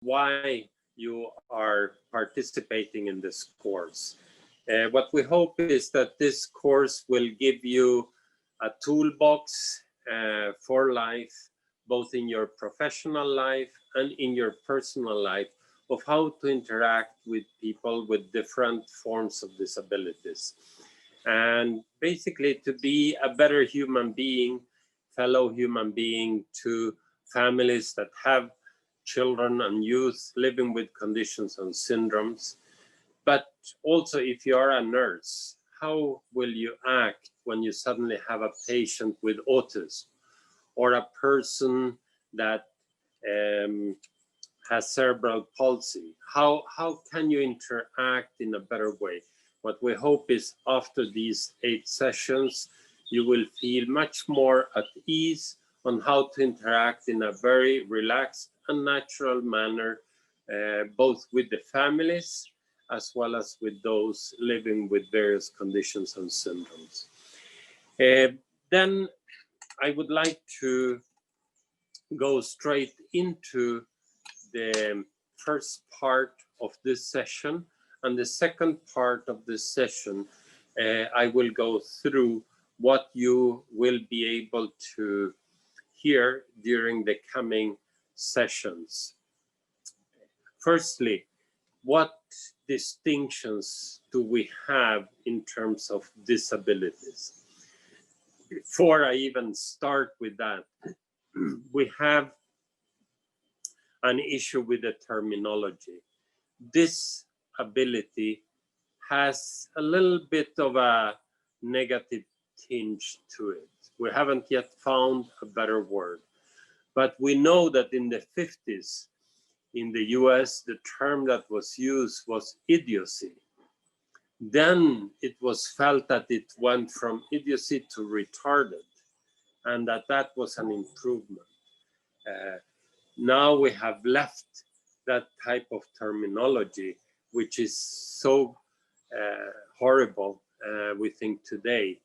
why you are participating in this course. What we hope is that this course will give you a toolbox for life, both in your professional life and in your personal life, of how to interact with people with different forms of disabilities. And basically to be a better human being, fellow human being to families that have children and youth living with conditions and syndromes. But also, if you are a nurse, how will you act when you suddenly have a patient with autism or a person that has cerebral palsy? How can you interact in a better way? What we hope is after these 8 sessions, you will feel much more at ease on how to interact in a very relaxed and natural manner, both with the families as well as with those living with various conditions and syndromes. Then I would like to go straight into the first part of this session. And the second part of this session, I will go through what you will be able to hear during the coming sessions. Firstly, what distinctions do we have in terms of disabilities? Before I even start with that, we have an issue with the terminology. Disability has a little bit of a negative tinge to it. We haven't yet found a better word. But we know that in the 50s, in the US, the term that was used was idiocy. Then it was felt that it went from idiocy to retarded, and that was an improvement. Now we have left that type of terminology, which is so horrible, we think today.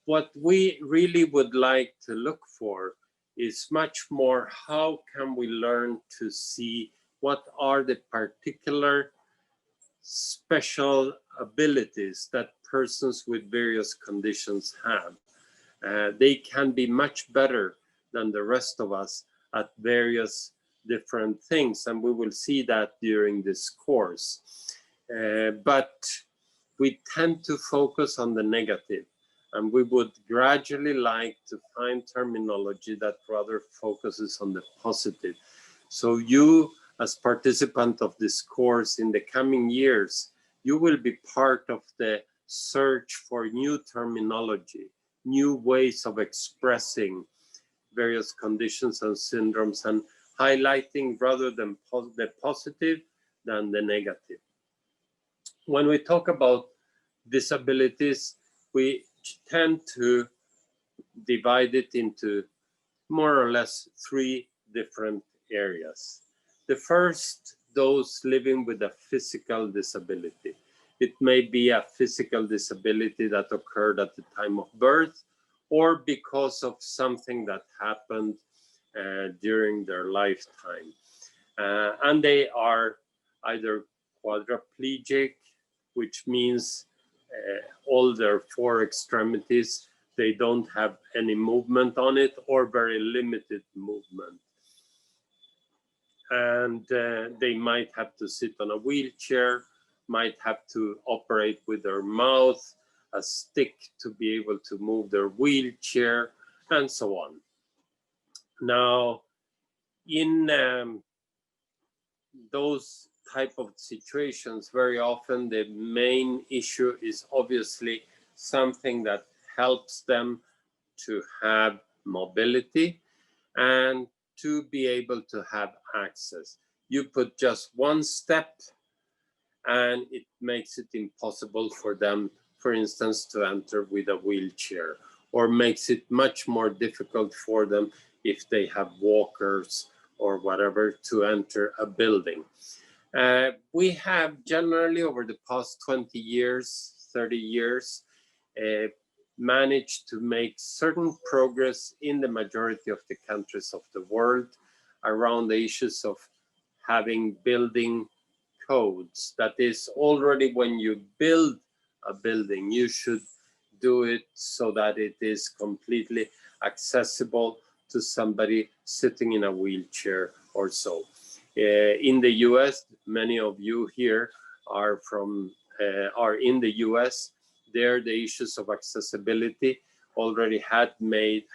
What we really would like to look for is much more how can we learn to see what are the particular special abilities that persons with various conditions have. They can be much better than the rest of us at various different things, and we will see that during this course. But we tend to focus on the negative, and we would gradually like to find terminology that rather focuses on the positive. So you, as participant of this course in the coming years, you will be part of the search for new terminology, new ways of expressing various conditions and syndromes, and highlighting rather than the positive than the negative. When we talk about disabilities, we tend to divide it into more or less 3 different areas. The first, those living with a physical disability. It may be a physical disability that occurred at the time of birth, or because of something that happened during their lifetime. And they are either quadriplegic, which means all their 4 extremities, they don't have any movement on it or very limited movement. And they might have to sit on a wheelchair, might have to operate with their mouth, a stick to be able to move their wheelchair, and so on. Now, in those type of situations, very often the main issue is obviously something that helps them to have mobility and to be able to have access. You put just one step and it makes it impossible for them, for instance, to enter with a wheelchair, or makes it much more difficult for them if they have walkers or whatever to enter a building. We have generally over the past 20 years, 30 years, managed to make certain progress in the majority of the countries of the world around the issues of having building codes. That is, already when you build a building, you should do it so that it is completely accessible to somebody sitting in a wheelchair or so. In the US, many of you here are in the US. There, the issues of accessibility already have made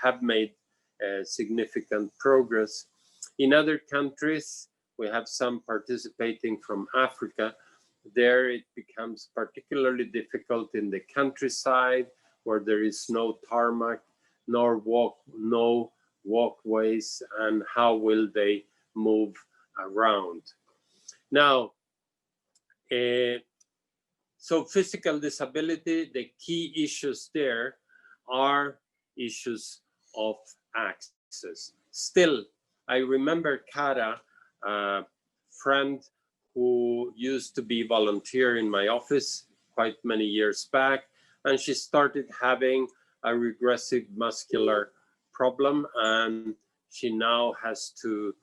significant progress. In other countries, we have some participating from Africa. There it becomes particularly difficult in the countryside where there is no tarmac, no walkways, and how will they move around? Now, so physical disability, the key issues there are issues of access. Still, I remember Cara, a friend who used to be volunteer in my office quite many years back, and she started having a regressive muscular problem, and she now has to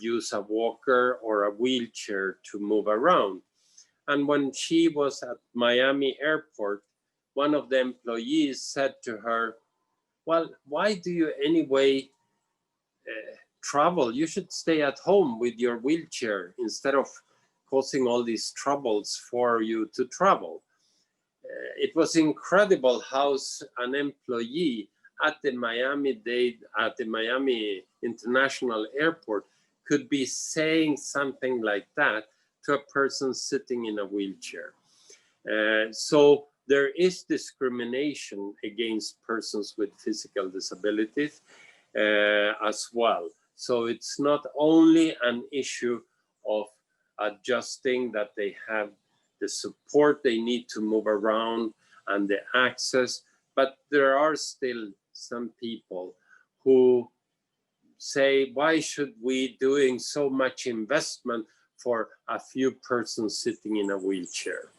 use a walker or a wheelchair to move around. And when she was at Miami airport, one of the employees said to her, well, why do you anyway travel? You should stay at home with your wheelchair instead of causing all these troubles for you to travel. It was incredible how an employee at the Miami International Airport could be saying something like that to a person sitting in a wheelchair. So there is discrimination against persons with physical disabilities as well. So it's not only an issue of adjusting that they have the support they need to move around and the access, but there are still some people who say, why should we doing so much investment for a few persons sitting in a wheelchair?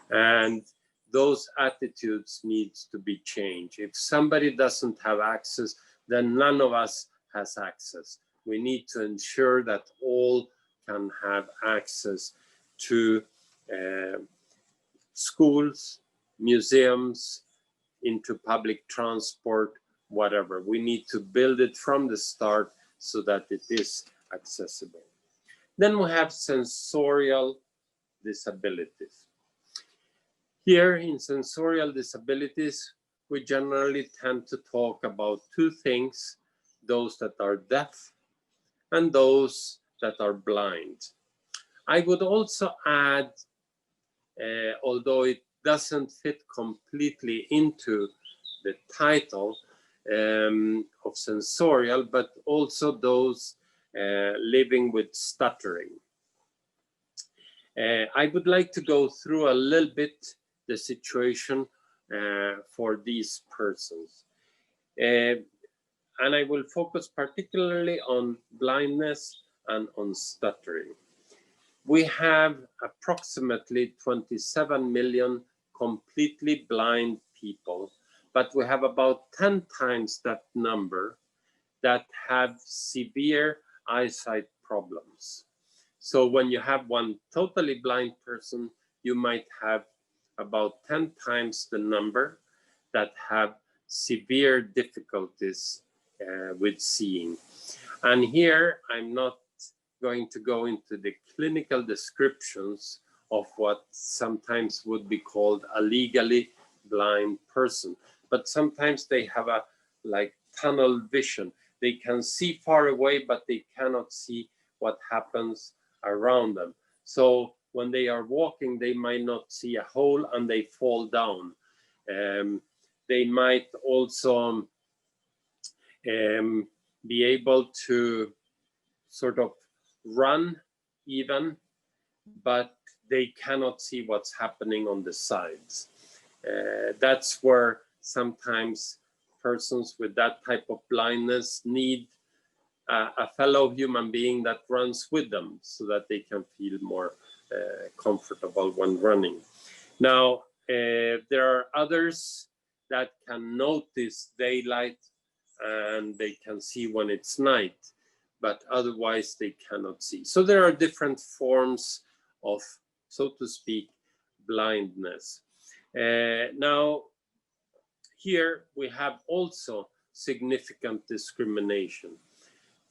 And those attitudes needs to be changed. If somebody doesn't have access, then none of us has access. We need to ensure that all can have access to schools, museums, into public transport, whatever. We need to build it from the start so that it is accessible. Then we have sensorial disabilities. Here in sensorial disabilities, we generally tend to talk about two things, those that are deaf and those that are blind. I would also add, although it doesn't fit completely into the title of sensorial, but also those living with stuttering. I would like to go through a little bit the situation for these persons. And I will focus particularly on blindness and on stuttering. We have approximately 27 million completely blind people, but we have about 10 times that number that have severe eyesight problems. So when you have one totally blind person, you might have about 10 times the number that have severe difficulties with seeing. And here, I'm not going to go into the clinical descriptions of what sometimes would be called a legally blind person, but sometimes they have a like tunnel vision. They can see far away, but they cannot see what happens around them. So when they are walking, they might not see a hole and they fall down. They might also be able to sort of run even, but they cannot see what's happening on the sides. That's where sometimes persons with that type of blindness need a fellow human being that runs with them so that they can feel more comfortable when running. Now, there are others that can notice daylight and they can see when it's night. but otherwise they cannot see. So there are different forms of, so to speak, blindness. Now, here we have also significant discrimination.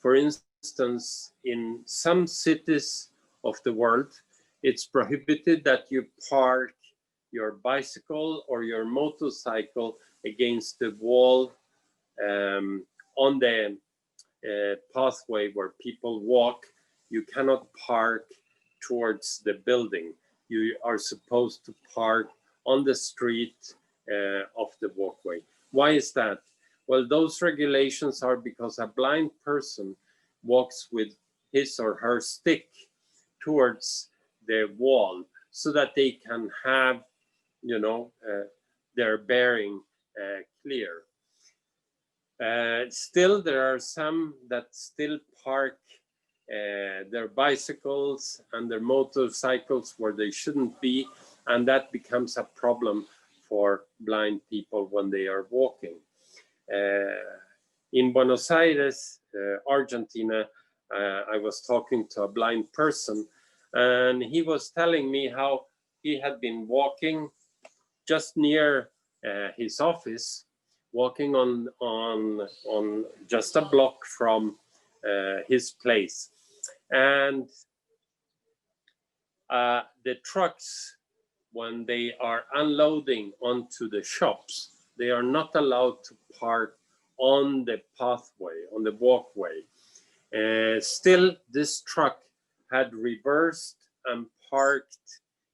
For instance, in some cities of the world, it's prohibited that you park your bicycle or your motorcycle against the wall on the pathway where people walk. You cannot park towards the building. You are supposed to park on the street of the walkway. Why is that? Well, those regulations are because a blind person walks with his or her stick towards the wall so that they can have, you know, their bearing clear. Still, there are some that still park their bicycles and their motorcycles where they shouldn't be, and that becomes a problem for blind people when they are walking. In Buenos Aires, Argentina, I was talking to a blind person, and he was telling me how he had been walking just near his office, walking on just a block from his place. And the trucks, when they are unloading onto the shops, they are not allowed to park on the pathway, on the walkway. Still, this truck had reversed and parked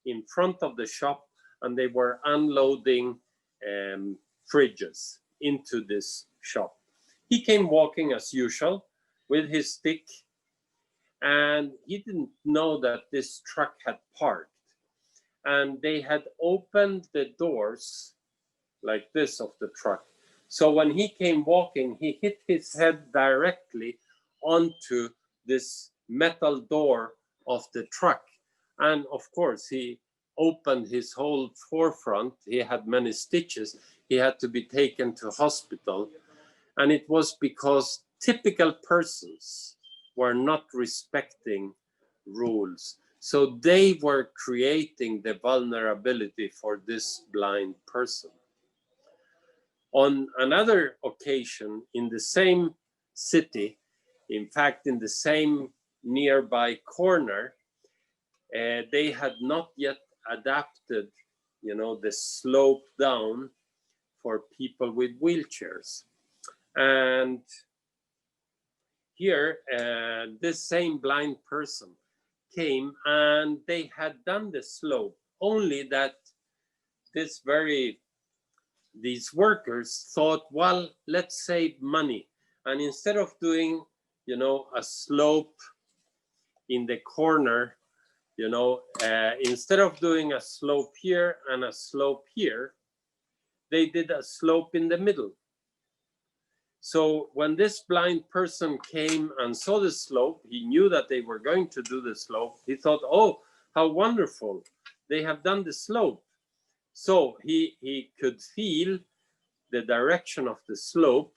in front of the shop, and they were unloading fridges into this shop. He came walking as usual with his stick, and he didn't know that this truck had parked. And they had opened the doors like this of the truck. So when he came walking, he hit his head directly onto this metal door of the truck. And of course, he opened his whole forefront. He had many stitches. He had to be taken to hospital. And it was because typical persons were not respecting rules. So they were creating the vulnerability for this blind person. On another occasion, in the same city, in fact, in the same nearby corner, they had not yet adapted, you know, the slope down for people with wheelchairs. And here, this same blind person came, and they had done the slope, only that these workers thought, well, let's save money. And instead of doing, you know, a slope in the corner, you know, instead of doing a slope here and a slope here, they did a slope in the middle. So when this blind person came and saw the slope, he knew that they were going to do the slope. He thought, oh, how wonderful. They have done the slope. So he could feel the direction of the slope.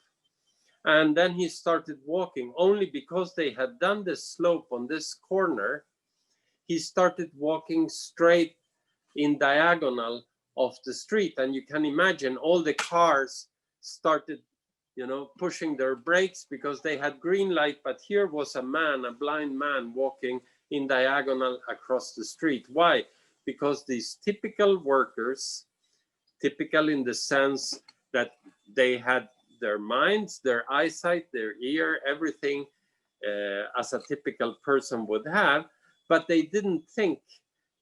And then he started walking. Only because they had done the slope on this corner, he started walking straight in diagonal of the street. And you can imagine all the cars started, you know, pushing their brakes because they had green light, but here was a man, a blind man, walking in diagonal across the street. Why? Because these typical workers, typical in the sense that they had their minds, their eyesight, their ear, everything as a typical person would have, but they didn't think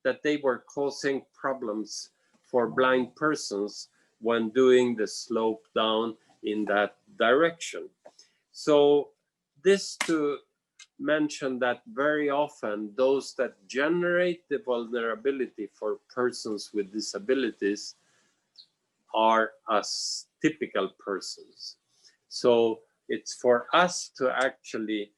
that they were causing problems for blind persons when doing the slope down in that direction. So this to mention that very often those that generate the vulnerability for persons with disabilities are as typical persons. So it's for us to actually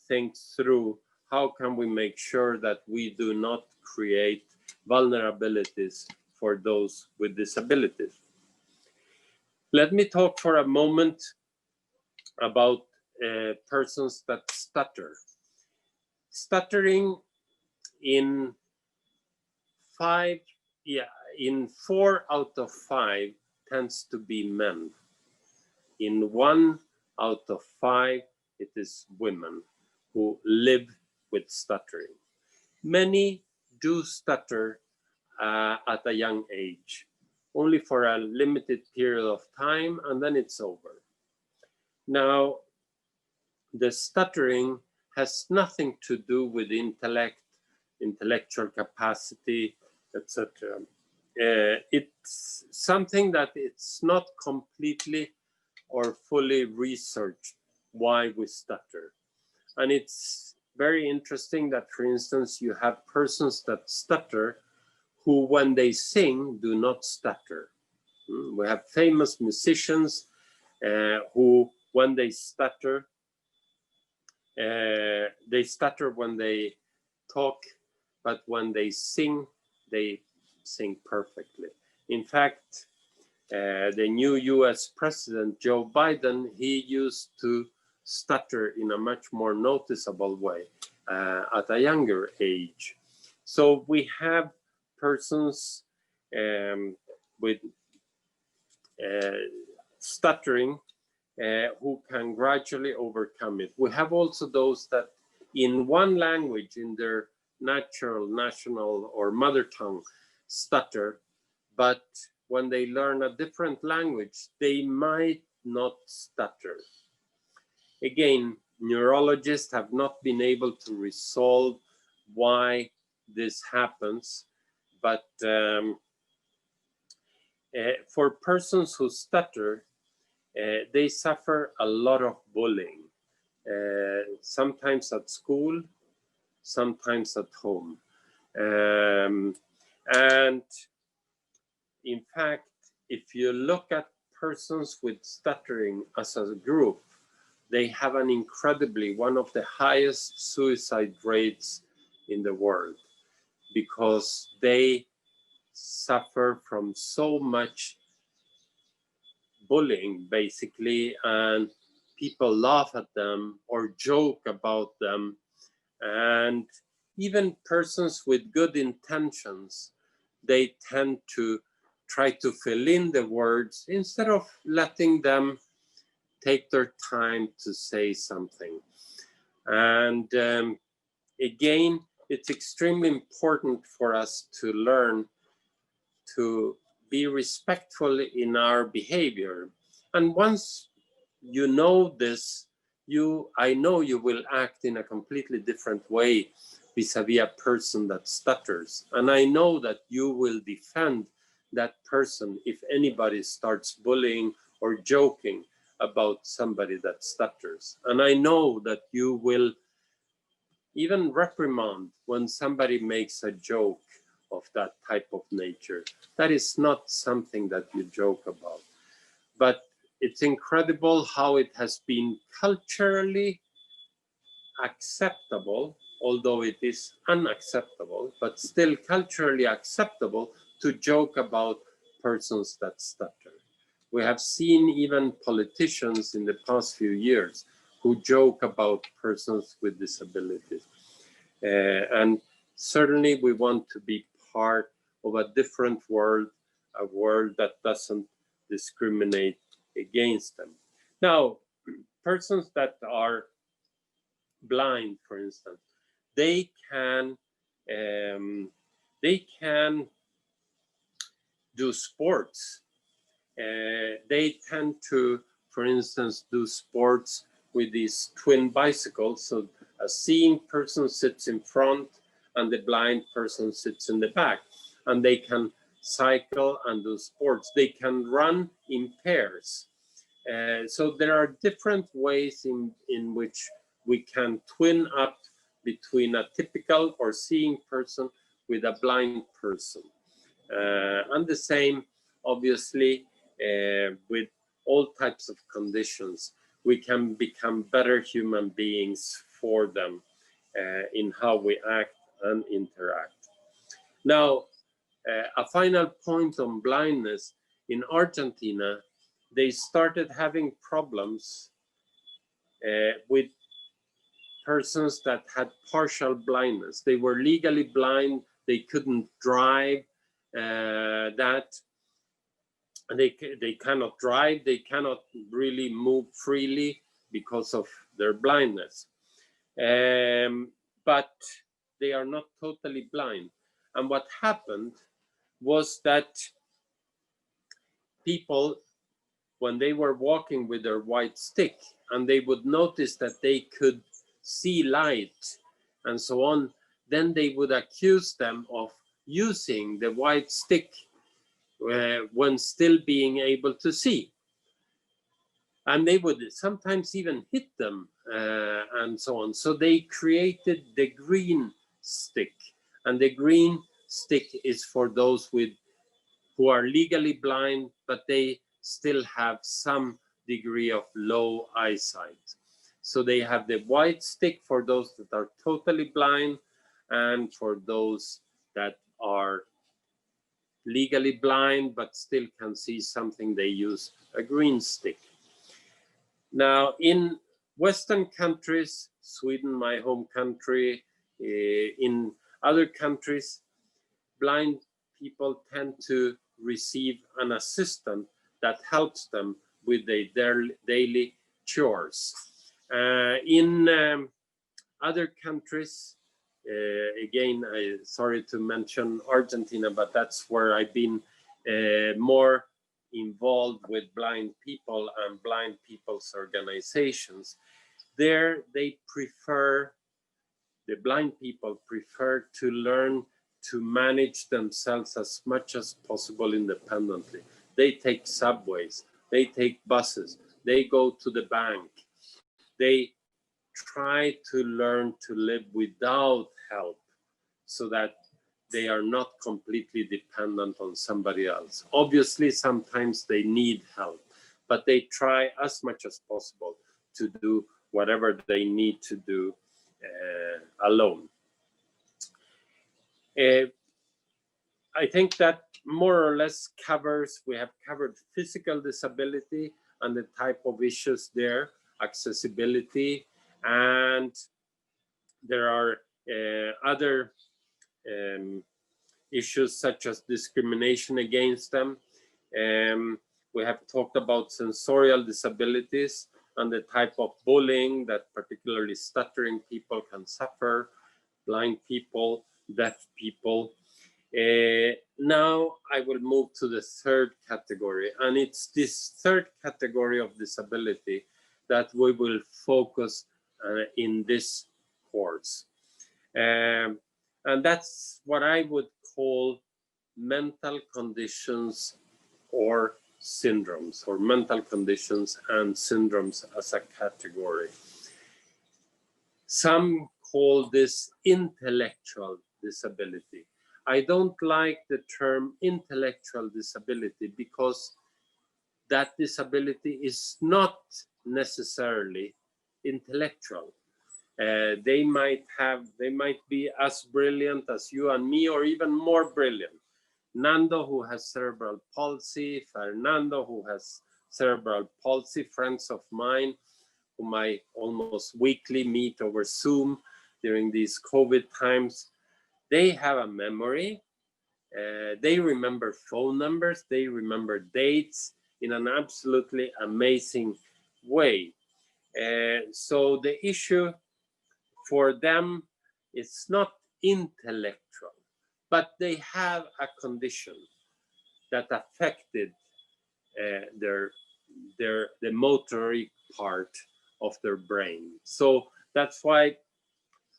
think through how can we make sure that we do not create vulnerabilities for those with disabilities. Let me talk for a moment about persons that stutter. Stuttering in 4 out of 5 tends to be men. In 1 out of 5, it is women who live with stuttering. Many do stutter at a young age, only for a limited period of time, and then it's over. Now, the stuttering has nothing to do with intellect, intellectual capacity, etc. It's something that it's not completely or fully researched why we stutter. And it's very interesting that, for instance, you have persons that stutter who, when they sing, do not stutter. We have famous musicians who, when they stutter when they talk, but when they sing perfectly. In fact, the new US President, Joe Biden, he used to stutter in a much more noticeable way at a younger age. So we have persons with stuttering who can gradually overcome it. We have also those that in one language, in their natural, national, or mother tongue, stutter, but when they learn a different language, they might not stutter. Again, neurologists have not been able to resolve why this happens, but for persons who stutter, they suffer a lot of bullying, sometimes at school, sometimes at home. And in fact, if you look at persons with stuttering as a group, they have an incredibly, one of the highest suicide rates in the world, because they suffer from so much bullying, basically, and people laugh at them or joke about them. And even persons with good intentions, they tend to try to fill in the words instead of letting them take their time to say something. And again, it's extremely important for us to learn to be respectful in our behavior. And once you know this, I know you will act in a completely different way vis-a-vis a person that stutters. And I know that you will defend that person if anybody starts bullying or joking about somebody that stutters. And I know that you will even reprimand when somebody makes a joke of that type of nature. That is not something that you joke about. But it's incredible how it has been culturally acceptable, although it is unacceptable, but still culturally acceptable to joke about persons that stutter. We have seen even politicians in the past few years who joke about persons with disabilities. And certainly we want to be part of a different world, a world that doesn't discriminate against them. Now, persons that are blind, for instance, they can do sports. They tend to, for instance, do sports with these twin bicycles. So a seeing person sits in front and the blind person sits in the back, and they can cycle and do sports. They can run in pairs. So there are different ways in which we can twin up between a typical or seeing person with a blind person. And the same, obviously, with all types of conditions. We can become better human beings for them in how we act and interact. Now, a final point on blindness. In Argentina, they started having problems with persons that had partial blindness. They were legally blind, they couldn't drive, they cannot drive, they cannot really move freely because of their blindness. But they are not totally blind. And what happened was that people, when they were walking with their white stick and they would notice that they could see light and so on, then they would accuse them of using the white stick when still being able to see. And they would sometimes even hit them and so on. So they created the green stick. And the green stick is for those who are legally blind, but they still have some degree of low eyesight. So they have the white stick for those that are totally blind, and for those that are legally blind but still can see something, they use a green stick. Now, in Western countries, Sweden, my home country, in other countries, blind people tend to receive an assistant that helps them with their daily chores. In other countries, again, sorry to mention Argentina, but that's where I've been more involved with blind people and blind people's organizations. There, the blind people prefer to learn to manage themselves as much as possible independently. They take subways, they take buses, they go to the bank. They try to learn to live without help so that they are not completely dependent on somebody else. Obviously, sometimes they need help, but they try as much as possible to do whatever they need to do alone. I think that more or less we have covered physical disability and the type of issues there, accessibility, and there are other issues such as discrimination against them. We have talked about sensorial disabilities and the type of bullying that particularly stuttering people can suffer, blind people, deaf people. Now I will move to the third category, and it's this third category of disability that we will focus in this course. And that's what I would call mental conditions or syndromes, or mental conditions and syndromes as a category. Some call this intellectual disability. I don't like the term intellectual disability because that disability is not necessarily intellectual. They might be as brilliant as you and me, or even more brilliant. Nando, who has cerebral palsy, Fernando, who has cerebral palsy, friends of mine whom I almost weekly meet over Zoom during these COVID times, they have a memory. They remember phone numbers, they remember dates in an absolutely amazing way. So the issue for them is not intellectual, but they have a condition that affected the motoric part of their brain. So that's why,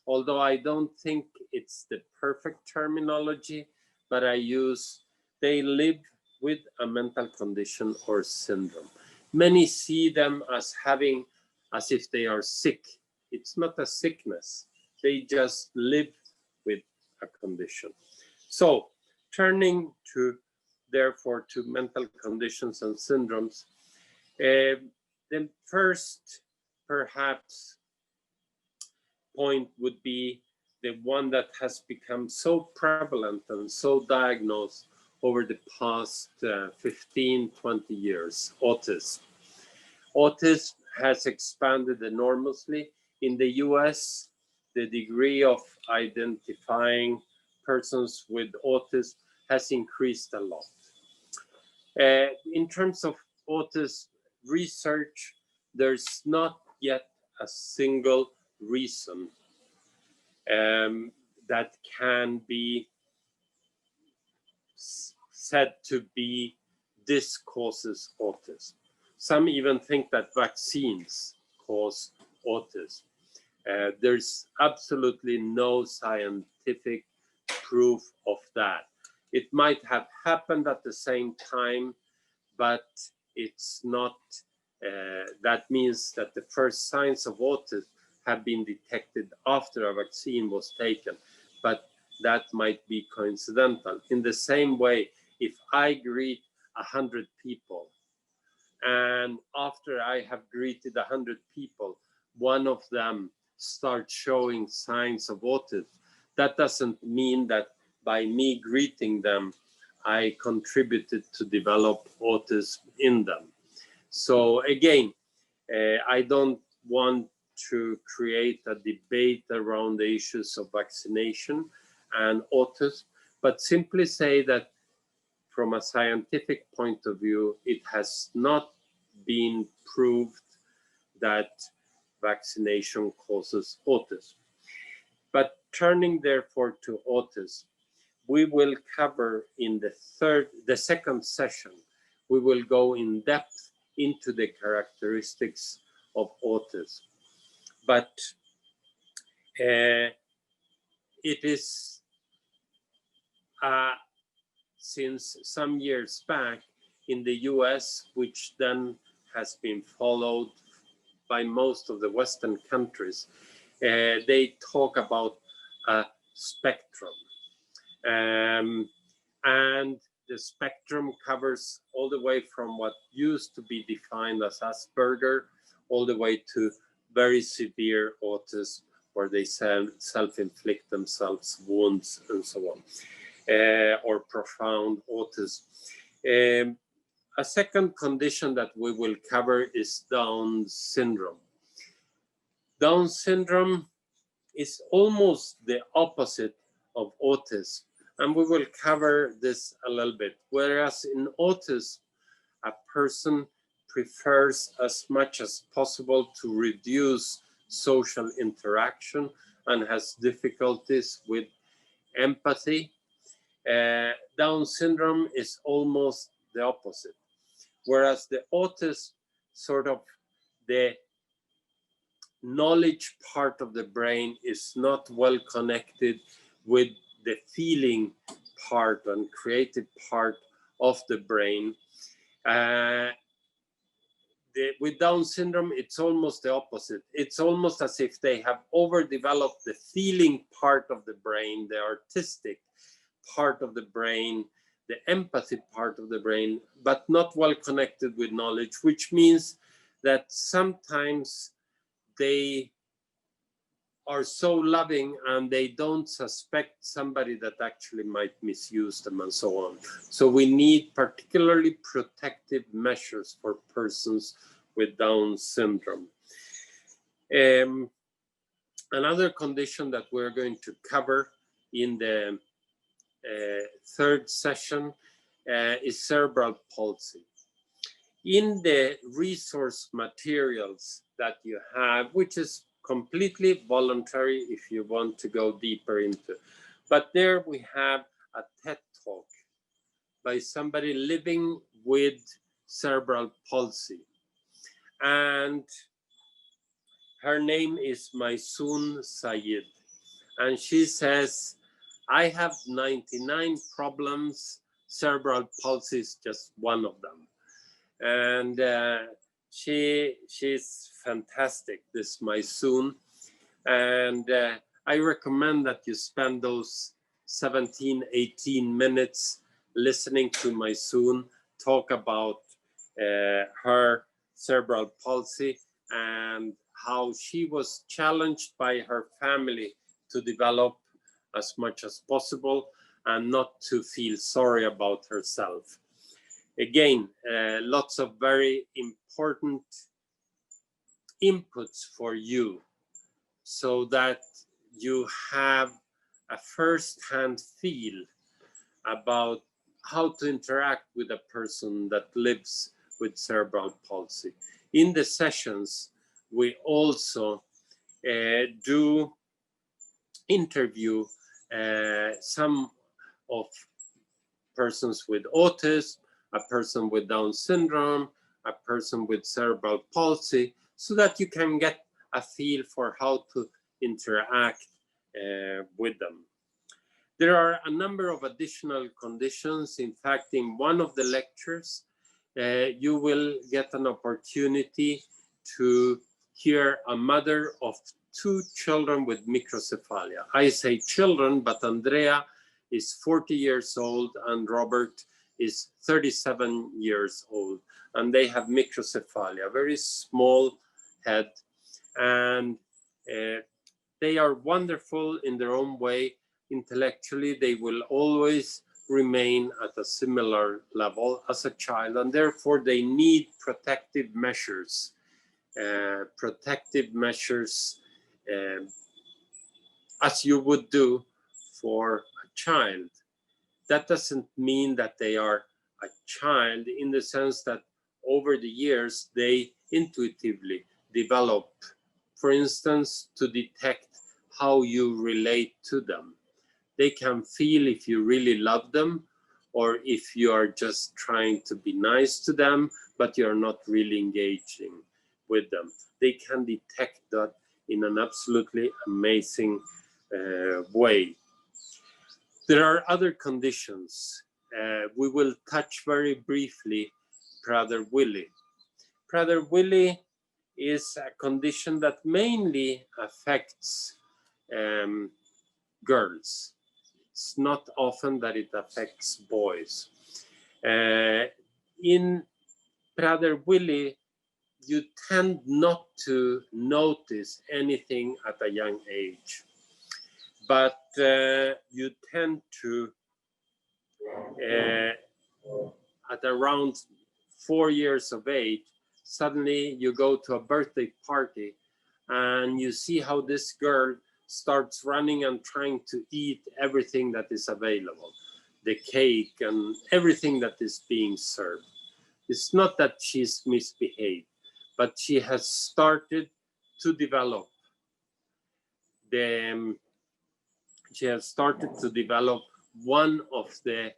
although I don't think it's the perfect terminology, but I use, they live with a mental condition or syndrome. Many see them as if they are sick. It's not a sickness. They just live with a condition. So turning therefore to mental conditions and syndromes, the first perhaps point would be the one that has become so prevalent and so diagnosed over the past 15, 20 years, autism. Autism has expanded enormously. In the US, the degree of identifying persons with autism has increased a lot. In terms of autism research, there's not yet a single reason that can be said to be this causes autism. Some even think that vaccines cause autism. There's absolutely no scientific proof of that. It might have happened at the same time, but it's not, that means that the first signs of autism have been detected after a vaccine was taken, but that might be coincidental. In the same way, if I greet 100 people, and after I have greeted 100 people, one of them starts showing signs of autism, that doesn't mean that by me greeting them, I contributed to develop autism in them. So again, I don't want to create a debate around the issues of vaccination and autism, but simply say that from a scientific point of view, it has not been proved that vaccination causes autism. But turning therefore to autism, we will cover in the second session, we will go in depth into the characteristics of autism. But it is since some years back in the US, which then has been followed by most of the Western countries, they talk about a spectrum. And the spectrum covers all the way from what used to be defined as Asperger, all the way to very severe autism, where they self-inflict themselves wounds and so on, or profound autism. A second condition that we will cover is Down syndrome. Down syndrome is almost the opposite of autism, and we will cover this a little bit. Whereas in autism, a person prefers as much as possible to reduce social interaction and has difficulties with empathy. Down syndrome is almost the opposite. Whereas the autism, sort of the knowledge part of the brain is not well connected with the feeling part and creative part of the brain. With Down syndrome, it's almost the opposite. It's almost as if they have overdeveloped the feeling part of the brain, the artistic part of the brain, the empathy part of the brain, but not well connected with knowledge, which means that sometimes they are so loving and they don't suspect somebody that actually might misuse them and so on. So we need particularly protective measures for persons with Down syndrome. Another condition that we're going to cover in the third session is cerebral palsy. In the resource materials that you have, which is completely voluntary if you want to go deeper into, but there we have a TED talk by somebody living with cerebral palsy, and her name is Maysoon Sayed, and she says, I have 99 problems, cerebral palsy is just one of them. And she's fantastic, this Maysoon. And I recommend that you spend those 17, 18 minutes listening to Maysoon talk about her cerebral palsy and how she was challenged by her family to develop as much as possible and not to feel sorry about herself. Again, lots of very important inputs for you so that you have a first-hand feel about how to interact with a person that lives with cerebral palsy. In the sessions, we also do interview some of persons with autism, a person with Down syndrome, a person with cerebral palsy, so that you can get a feel for how to interact with them. There are a number of additional conditions. In fact, in one of the lectures, you will get an opportunity to hear a mother of 2 children with microcephalia. I say children, but Andrea is 40 years old and Robert is 37 years old. And they have microcephalia, very small head. And they are wonderful in their own way. Intellectually, they will always remain at a similar level as a child, and therefore they need protective measures. As you would do for a child. That doesn't mean that they are a child in the sense that over the years they intuitively develop, for instance, to detect how you relate to them. They can feel if you really love them or if you are just trying to be nice to them, but you're not really engaging with them. They can detect that in an absolutely amazing way. There are other conditions. We will touch very briefly Prader-Willi. Prader-Willi is a condition that mainly affects girls. It's not often that it affects boys. In Prader-Willi, you tend not to notice anything at a young age, but you tend to, at around 4 years of age, suddenly you go to a birthday party and you see how this girl starts running and trying to eat everything that is available, the cake and everything that is being served. It's not that she's misbehaved, but she has started to develop one of the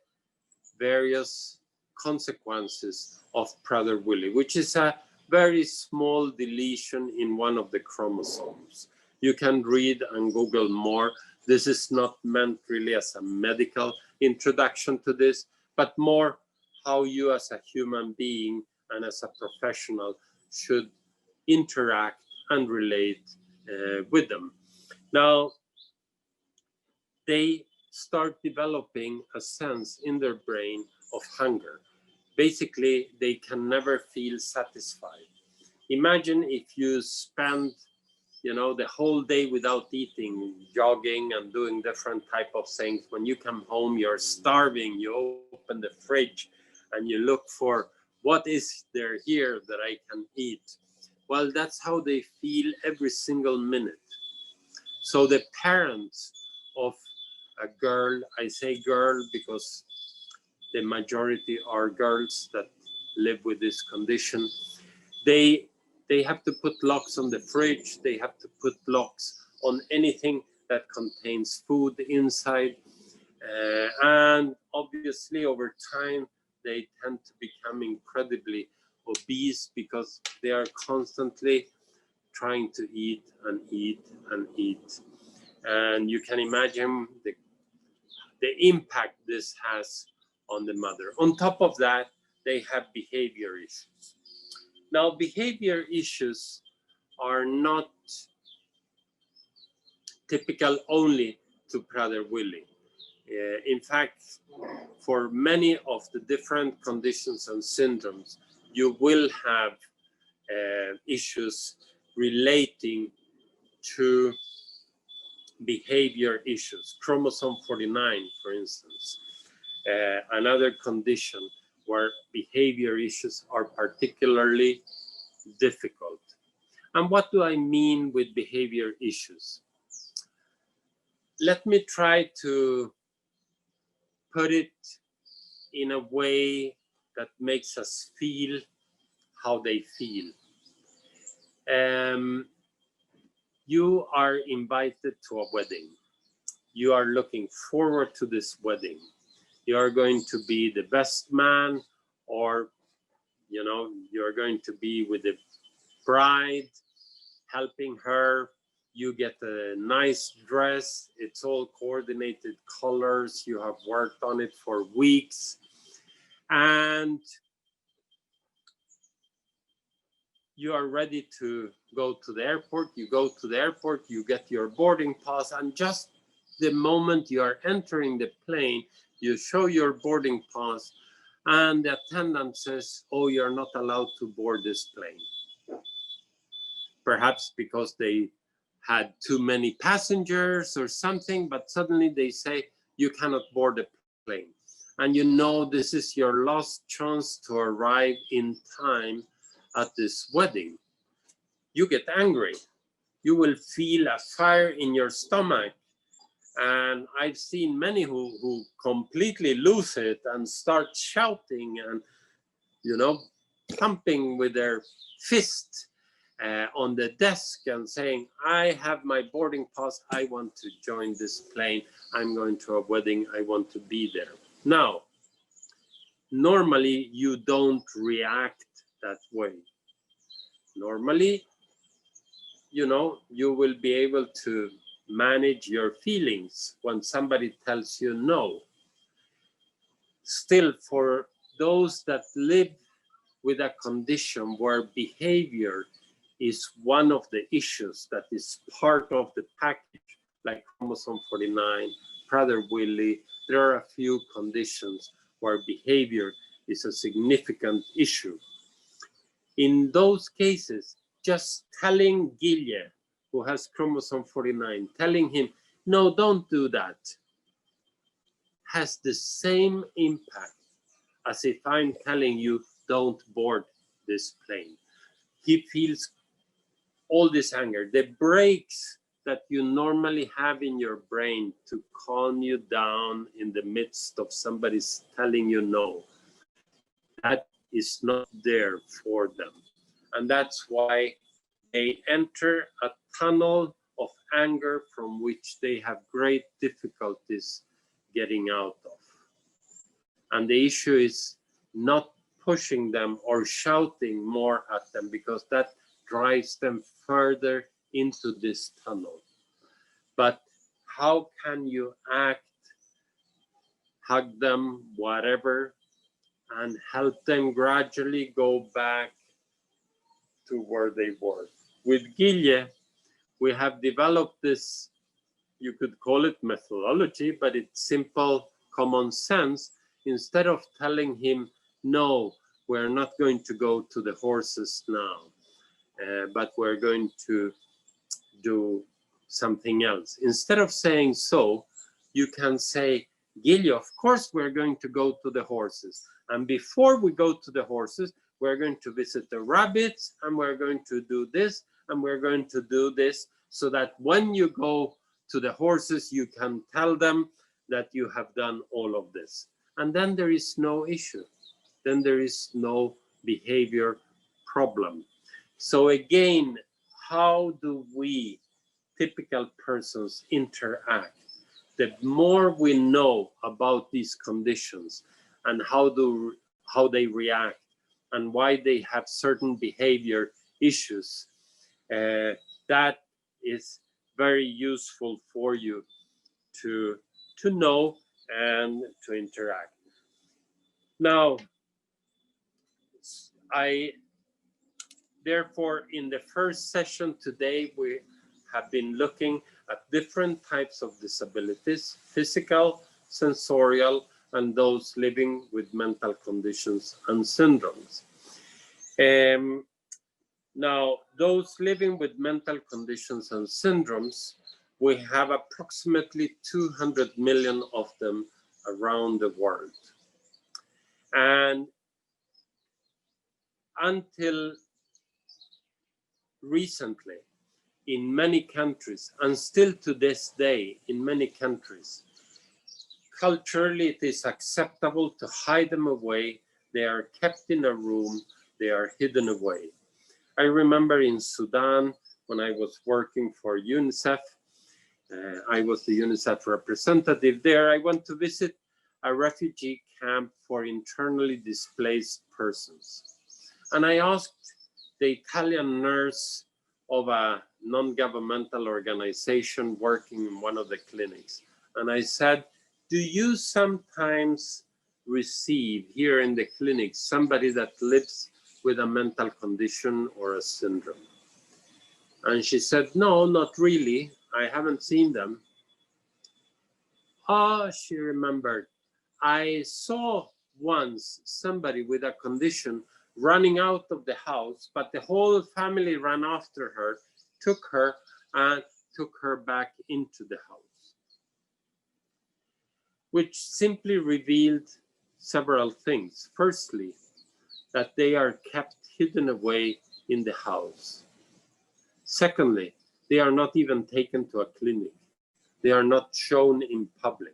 various consequences of Prader-Willi, which is a very small deletion in one of the chromosomes. You can read and Google more. This is not meant really as a medical introduction to this, but more how you as a human being and as a professional should interact and relate with them. Now, they start developing a sense in their brain of hunger. Basically, they can never feel satisfied. Imagine if you spend, the whole day without eating, jogging and doing different type of things. When you come home, you're starving, you open the fridge and you look for what is there here that I can eat. Well, that's how they feel every single minute. So the parents of a girl, I say girl because the majority are girls that live with this condition, they have to put locks on the fridge, they have to put locks on anything that contains food inside. And obviously over time, they tend to become incredibly obese because they are constantly trying to eat and eat and eat. And you can imagine the impact this has on the mother. On top of that, they have behavior issues. Now, behavior issues are not typical only to Prader-Willi. In fact, for many of the different conditions and syndromes, you will have issues relating to behavior issues. Chromosome 49, for instance, another condition where behavior issues are particularly difficult. And what do I mean with behavior issues? Let me try to put it in a way that makes us feel how they feel. You are invited to a wedding. You are looking forward to this wedding. You are going to be the best man, or you're going to be with the bride, helping her. You get a nice dress. It's all coordinated colors. You have worked on it for weeks. And you are ready to go to the airport. You go to the airport, you get your boarding pass, and just the moment you are entering the plane, you show your boarding pass, and the attendant says, oh, you're not allowed to board this plane. Perhaps because they had too many passengers or something, but suddenly they say, you cannot board the plane. And you know this is your last chance to arrive in time at this wedding. You get angry. You will feel a fire in your stomach. And I've seen many who completely lose it and start shouting and, thumping with their fist on the desk and saying, I have my boarding pass. I want to join this plane. I'm going to a wedding. I want to be there. Now, normally you don't react that way. Normally, you will be able to manage your feelings when somebody tells you no. Still, for those that live with a condition where behavior is one of the issues that is part of the package, like chromosome 49, Prader-Willi, there are a few conditions where behavior is a significant issue. In those cases, just telling Guille, who has chromosome 49, telling him, no, don't do that, has the same impact as if I'm telling you, don't board this plane. He feels all this anger. The brakes that you normally have in your brain to calm you down in the midst of somebody's telling you no, that is not there for them. And that's why they enter a tunnel of anger from which they have great difficulties getting out of. And the issue is not pushing them or shouting more at them, because that drives them further into this tunnel. But how can you act, hug them, whatever, and help them gradually go back to where they were? With Guille, we have developed this, you could call it methodology, but it's simple common sense. Instead of telling him, no, we're not going to go to the horses now, but we're going to do something else. Instead of saying so, you can say, Guille, of course we're going to go to the horses. And before we go to the horses, we're going to visit the rabbits, and we're going to do this, and we're going to do this, so that when you go to the horses, you can tell them that you have done all of this. And then there is no issue. Then there is no behavior problem. So again, how do we, typical persons, interact? The more we know about these conditions and how they react and why they have certain behavior issues, that is very useful for you to know and to interact. Now, therefore, in the first session today, we have been looking at different types of disabilities: physical, sensorial, and those living with mental conditions and syndromes. Now, those living with mental conditions and syndromes, we have approximately 200 million of them around the world. And until recently in many countries, and still to this day in many countries, culturally it is acceptable to hide them away. They are kept in a room, they are hidden away. I remember in Sudan, when I was working for UNICEF, I was the UNICEF representative there. I went to visit a refugee camp for internally displaced persons. And I asked the Italian nurse of a non-governmental organization working in one of the clinics. And I said, do you sometimes receive here in the clinic somebody that lives with a mental condition or a syndrome? And she said, no, not really. I haven't seen them. Oh, she remembered. I saw once somebody with a condition running out of the house, but the whole family ran after her, took her, and took her back into the house, which simply revealed several things. Firstly, that they are kept hidden away in the house. Secondly, they are not even taken to a clinic. They are not shown in public,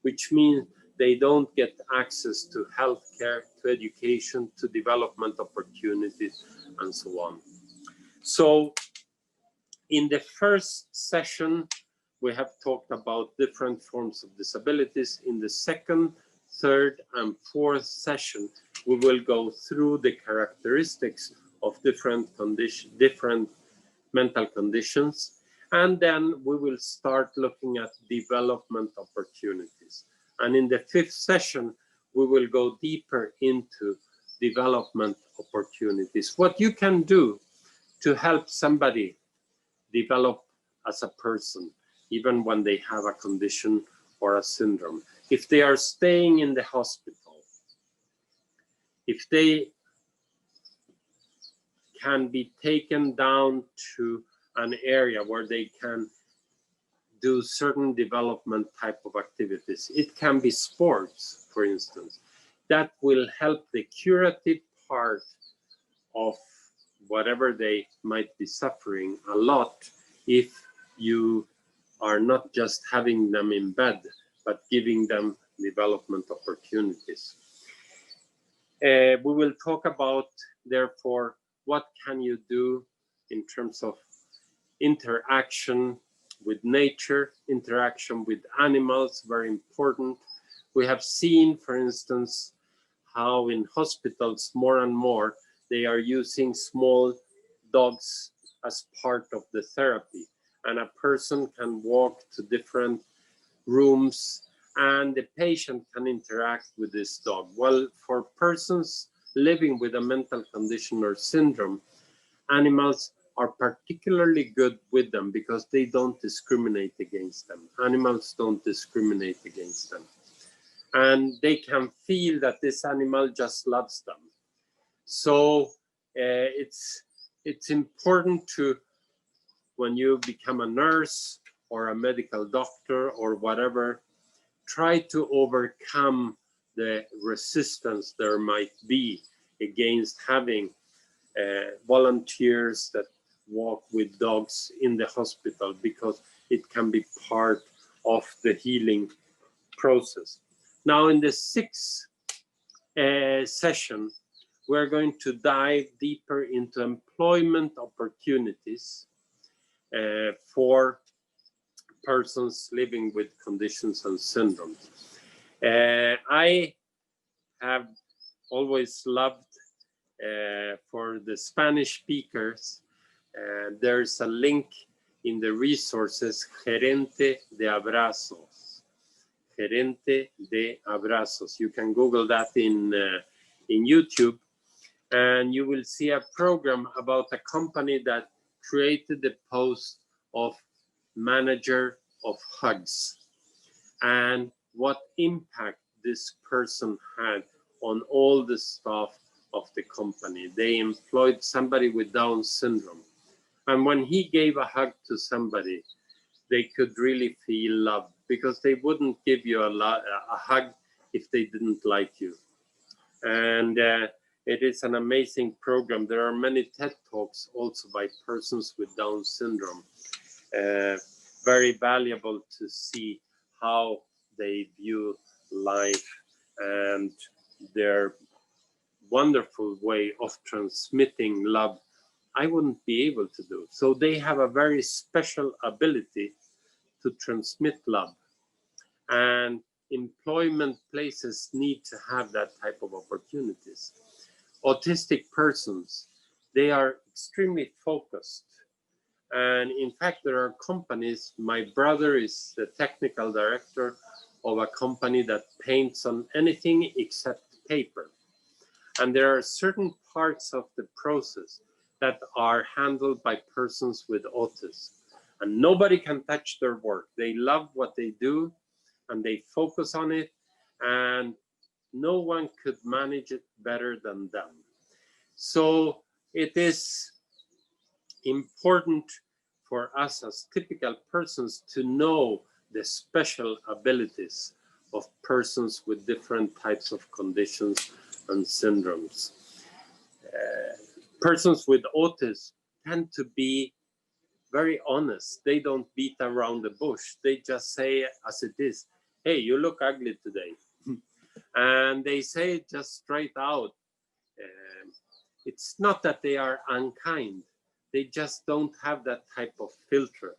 which means they don't get access to healthcare, to education, to development opportunities, and so on. So in the first session, we have talked about different forms of disabilities. In the second, third, and fourth session, we will go through the characteristics of different mental conditions. And then we will start looking at development opportunities. And in the fifth session, we will go deeper into development opportunities. What you can do to help somebody develop as a person, even when they have a condition or a syndrome. If they are staying in the hospital, if they can be taken down to an area where they can do certain development type of activities. It can be sports, for instance. That will help the curative part of whatever they might be suffering a lot if you are not just having them in bed, but giving them development opportunities. We will talk about, therefore, what can you do in terms of interaction with nature, interaction with animals, very important. We have seen, for instance, how in hospitals more and more they are using small dogs as part of the therapy, and a person can walk to different rooms and the patient can interact with this dog. Well, for persons living with a mental condition or syndrome, animals are particularly good with them because they don't discriminate against them. Animals don't discriminate against them. And they can feel that this animal just loves them. So it's important to, when you become a nurse or a medical doctor or whatever, try to overcome the resistance there might be against having volunteers that walk with dogs in the hospital, because it can be part of the healing process. Now in the sixth session, we're going to dive deeper into employment opportunities for persons living with conditions and syndromes. I have always loved, for the Spanish speakers, there's a link in the resources, Gerente de Abrazos. Gerente de Abrazos. You can Google that in YouTube, and you will see a program about a company that created the post of manager of hugs and what impact this person had on all the staff of the company. They employed somebody with Down syndrome. And when he gave a hug to somebody, they could really feel love, because they wouldn't give you a hug if they didn't like you. And It is an amazing program. There are many TED Talks also by persons with Down syndrome. Very valuable to see how they view life and their wonderful way of transmitting love. I wouldn't be able to do. So they have a very special ability to transmit love. And employment places need to have that type of opportunities. Autistic persons, they are extremely focused. And in fact, there are companies, my brother is the technical director of a company that paints on anything except paper. And there are certain parts of the process that are handled by persons with autism. And nobody can touch their work. They love what they do and they focus on it, and no one could manage it better than them. So it is important for us as typical persons to know the special abilities of persons with different types of conditions and syndromes. Persons with autism tend to be very honest. They don't beat around the bush. They just say as it is, hey, you look ugly today. And they say it just straight out. It's not that they are unkind. They just don't have that type of filter.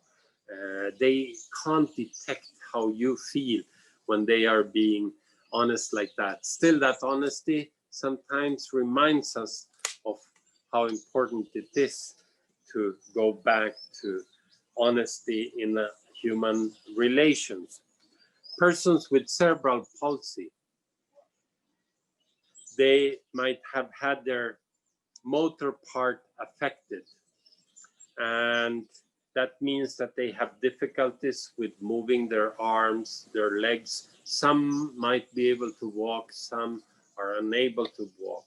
They can't detect how you feel when they are being honest like that. Still, that honesty sometimes reminds us of how important it is to go back to honesty in human relations. Persons with cerebral palsy, they might have had their motor part affected, and that means that they have difficulties with moving their arms, their legs. Some might be able to walk, some are unable to walk.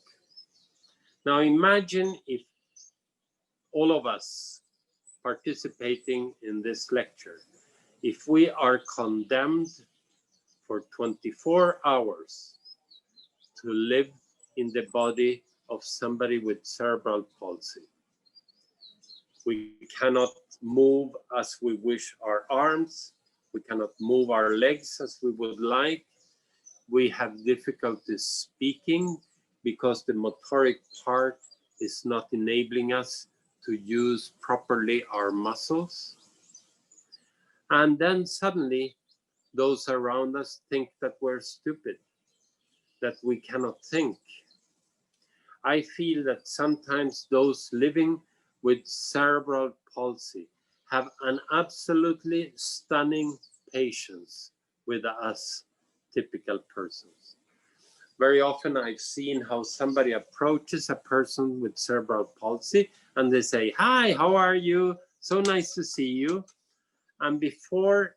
Now imagine if all of us participating in this lecture, if we are condemned for 24 hours to live in the body of somebody with cerebral palsy. We cannot move as we wish our arms. We cannot move our legs as we would like. We have difficulty speaking because the motoric part is not enabling us to use properly our muscles. And then suddenly, those around us think that we're stupid, that we cannot think. I feel that sometimes those living with cerebral palsy have an absolutely stunning patience with us typical persons. Very often I've seen how somebody approaches a person with cerebral palsy and they say, "Hi, how are you? So nice to see you." And before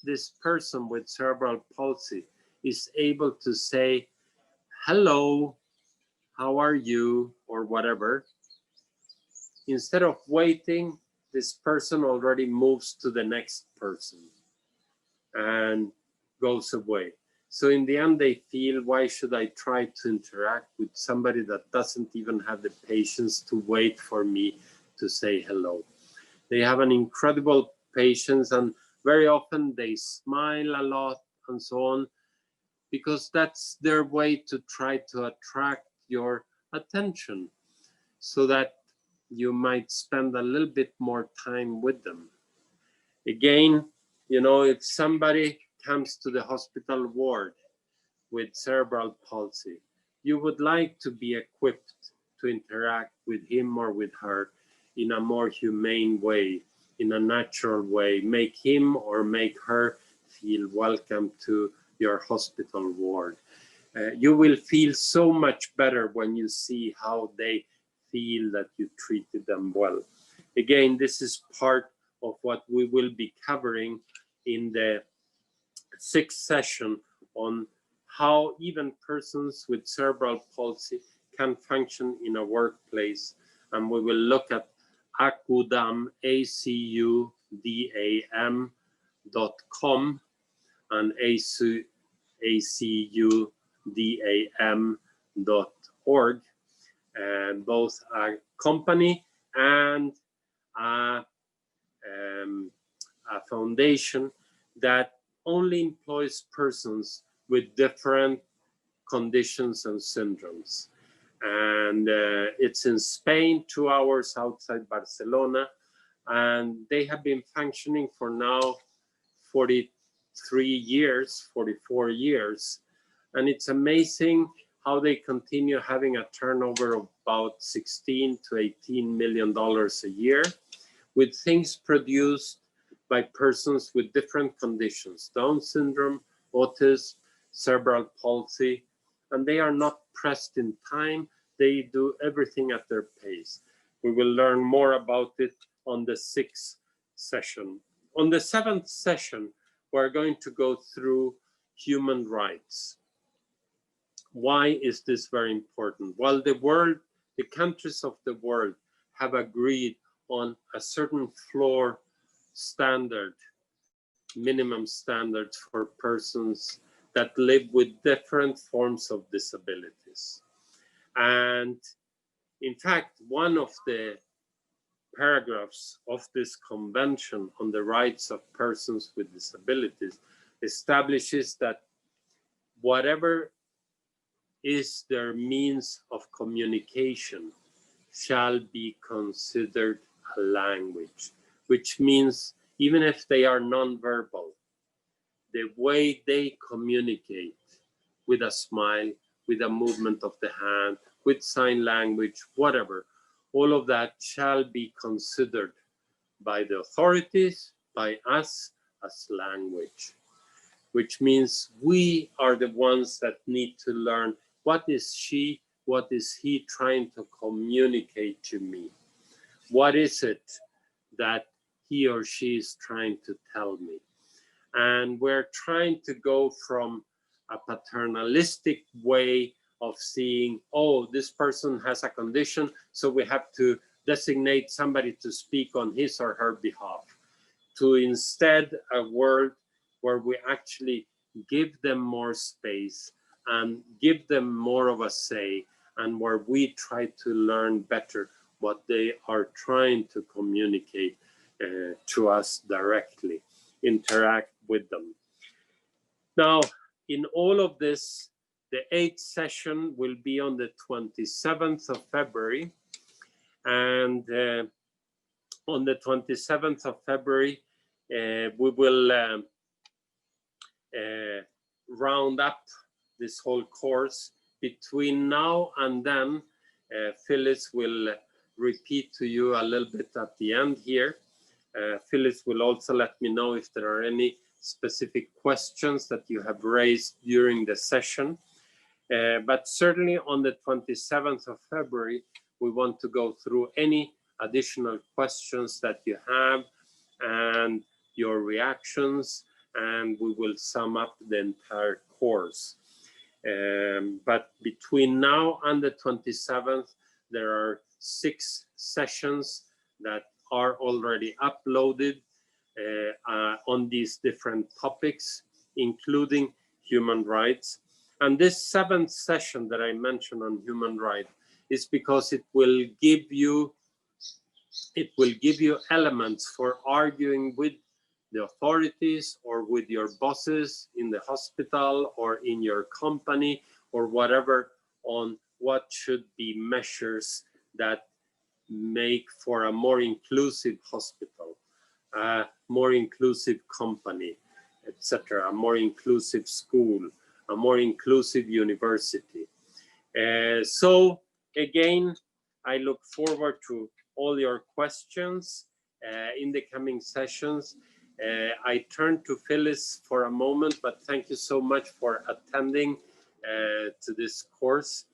this person with cerebral palsy is able to say, "Hello, how are you?" or whatever, instead of waiting, this person already moves to the next person and goes away. So in the end, they feel, why should I try to interact with somebody that doesn't even have the patience to wait for me to say hello? They have an incredible patience, and very often they smile a lot and so on, because that's their way to try to attract your attention so that you might spend a little bit more time with them. Again, you know, if somebody comes to the hospital ward with cerebral palsy, you would like to be equipped to interact with him or with her in a more humane way, in a natural way, make him or make her feel welcome to your hospital ward. You will feel so much better when you see how they feel that you treated them well. Again, this is part of what we will be covering in the 6th session on how even persons with cerebral palsy can function in a workplace. And we will look at acudam, acudam.com and acudam.org. both a company and a foundation that only employs persons with different conditions and syndromes. And it's in Spain, 2 hours outside Barcelona. And they have been functioning for now 43 years, 44 years. And it's amazing how they continue having a turnover of about 16 to 18 million dollars a year with things produced by persons with different conditions, Down syndrome, autism, cerebral palsy, and they are not pressed in time. They do everything at their pace. We will learn more about it on the 6th session. On the 7th session, we're going to go through human rights. Why is this very important? Well, the countries of the world have agreed on a certain floor standard, minimum standards for persons that live with different forms of disabilities. And in fact, one of the paragraphs of this Convention on the Rights of Persons with Disabilities establishes that whatever is their means of communication shall be considered a language, which means even if they are nonverbal, the way they communicate with a smile, with a movement of the hand, with sign language, whatever, all of that shall be considered by the authorities, by us as language, which means we are the ones that need to learn what is she, what is he trying to communicate to me? What is it that he or she is trying to tell me? And we're trying to go from a paternalistic way of seeing, oh, this person has a condition, so we have to designate somebody to speak on his or her behalf, to instead a world where we actually give them more space and give them more of a say, and where we try to learn better what they are trying to communicate to us directly, interact with them. Now, in all of this, the 8th session will be on the 27th of February. And on the 27th of February, we will round up this whole course. Between now and then, Phyllis will repeat to you a little bit at the end here. Phyllis will also let me know if there are any specific questions that you have raised during the session. But certainly on the 27th of February, we want to go through any additional questions that you have and your reactions, and we will sum up the entire course. But between now and the 27th, there are 6 sessions that are already uploaded on these different topics, including human rights. And this 7th session that I mentioned on human rights is because it will give you elements for arguing with the authorities or with your bosses in the hospital or in your company or whatever, on what should be measures that make for a more inclusive hospital, a more inclusive company, etc., a more inclusive school, a more inclusive university. So again, I look forward to all your questions in the coming sessions. I turn to Phyllis for a moment, but thank you so much for attending to this course.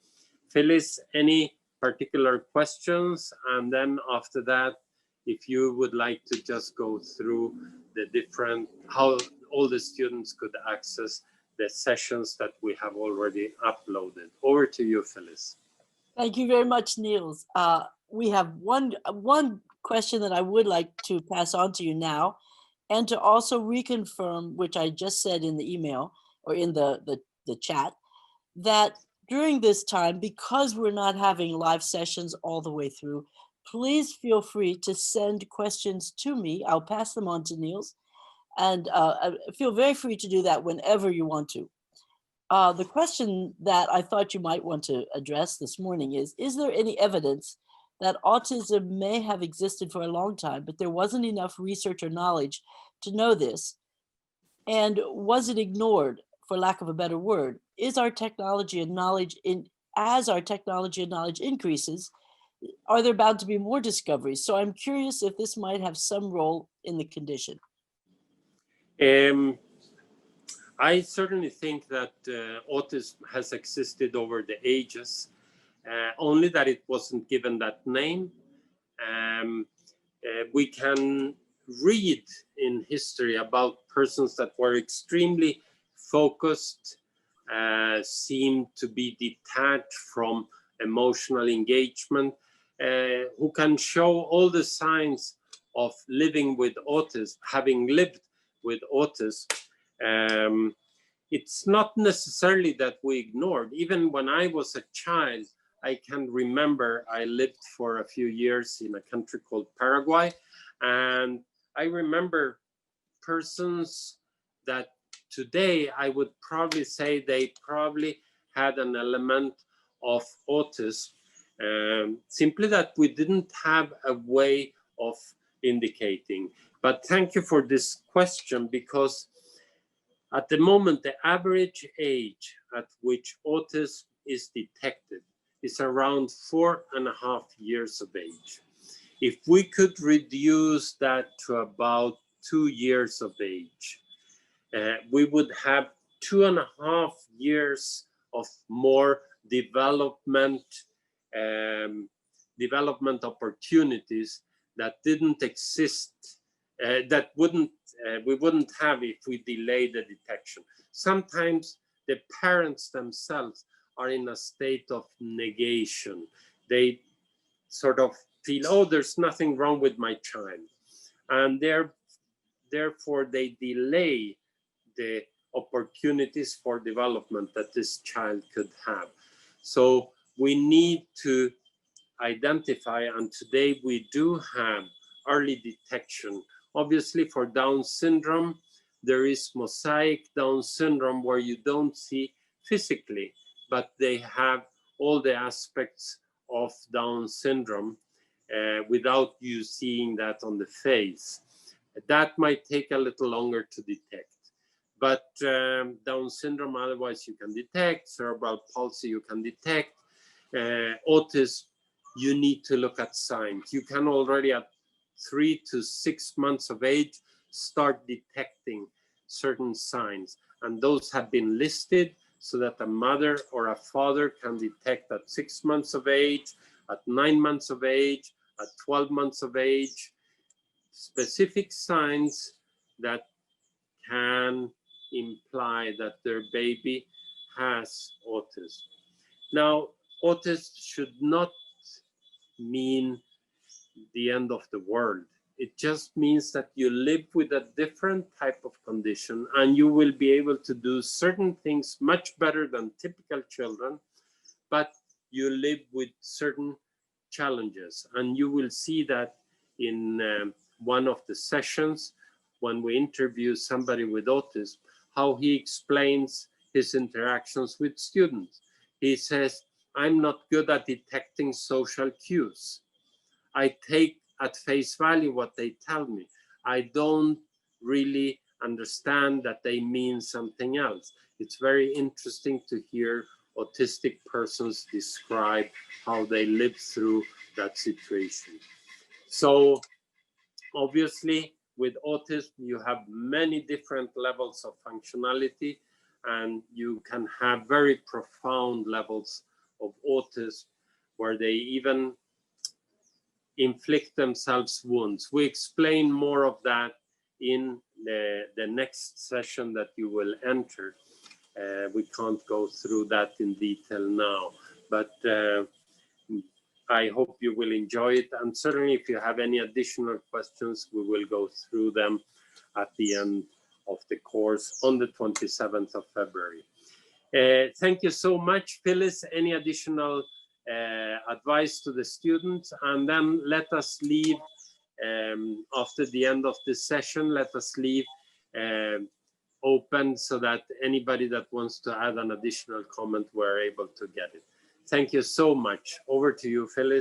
Phyllis, any particular questions? And then after that, if you would like to just go through the different, how all the students could access the sessions that we have already uploaded. Over to you, Phyllis. Thank you very much, Niels. We have one question that I would like to pass on to you now, and to also reconfirm, which I just said in the email or in the chat, that during this time, because we're not having live sessions all the way through, please feel free to send questions to me. I'll pass them on to Niels, and feel very free to do that whenever you want to. The question that I thought you might want to address this morning is there any evidence that autism may have existed for a long time, but there wasn't enough research or knowledge to know this? And was it ignored, for lack of a better word? Is our technology and knowledge as our technology and knowledge increases, are there bound to be more discoveries? So I'm curious if this might have some role in the condition. I certainly think that autism has existed over the ages, only that it wasn't given that name. We can read in history about persons that were extremely focused, seemed to be detached from emotional engagement, who can show all the signs of living with autism, having lived with autism. It's not necessarily that we ignored. Even when I was a child, I can remember I lived for a few years in a country called Paraguay, and I remember persons that today I would probably say they probably had an element of autism, simply that we didn't have a way of indicating. But thank you for this question, because at the moment, the average age at which autism is detected is around 4.5 years of age. If we could reduce that to about 2 years of age, we would have 2.5 years of more development opportunities that didn't exist, that we wouldn't have if we delay the detection. Sometimes the parents themselves are in a state of negation. They sort of feel, oh, there's nothing wrong with my child. And therefore they delay the opportunities for development that this child could have. So we need to identify, and today we do have early detection. Obviously for Down syndrome, there is mosaic Down syndrome where you don't see physically, but they have all the aspects of Down syndrome without you seeing that on the face. That might take a little longer to detect. But Down syndrome, otherwise you can detect. Cerebral palsy, you can detect. Autism, you need to look at signs. You can already at 3 to 6 months of age start detecting certain signs. And those have been listed so that a mother or a father can detect at 6 months of age, at 9 months of age, at 12 months of age, specific signs that can imply that their baby has autism. Now, autism should not mean the end of the world. It just means that you live with a different type of condition and you will be able to do certain things much better than typical children, but you live with certain challenges. And you will see that in one of the sessions when we interview somebody with autism, how he explains his interactions with students. He says, I'm not good at detecting social cues. I take at face value what they tell me. I don't really understand that they mean something else. It's very interesting to hear autistic persons describe how they live through that situation. So obviously with autism, you have many different levels of functionality, and you can have very profound levels of autism where they even inflict themselves wounds. We explain more of that in the next session that you will enter. We can't go through that in detail now, but I hope you will enjoy it. And certainly if you have any additional questions, we will go through them at the end of the course on the 27th of February. Thank you so much, Phyllis. Any additional advice to the students? And then let us leave, after the end of this session, let us leave open so that anybody that wants to add an additional comment, we're able to get it. Thank you so much. Over to you, Phyllis.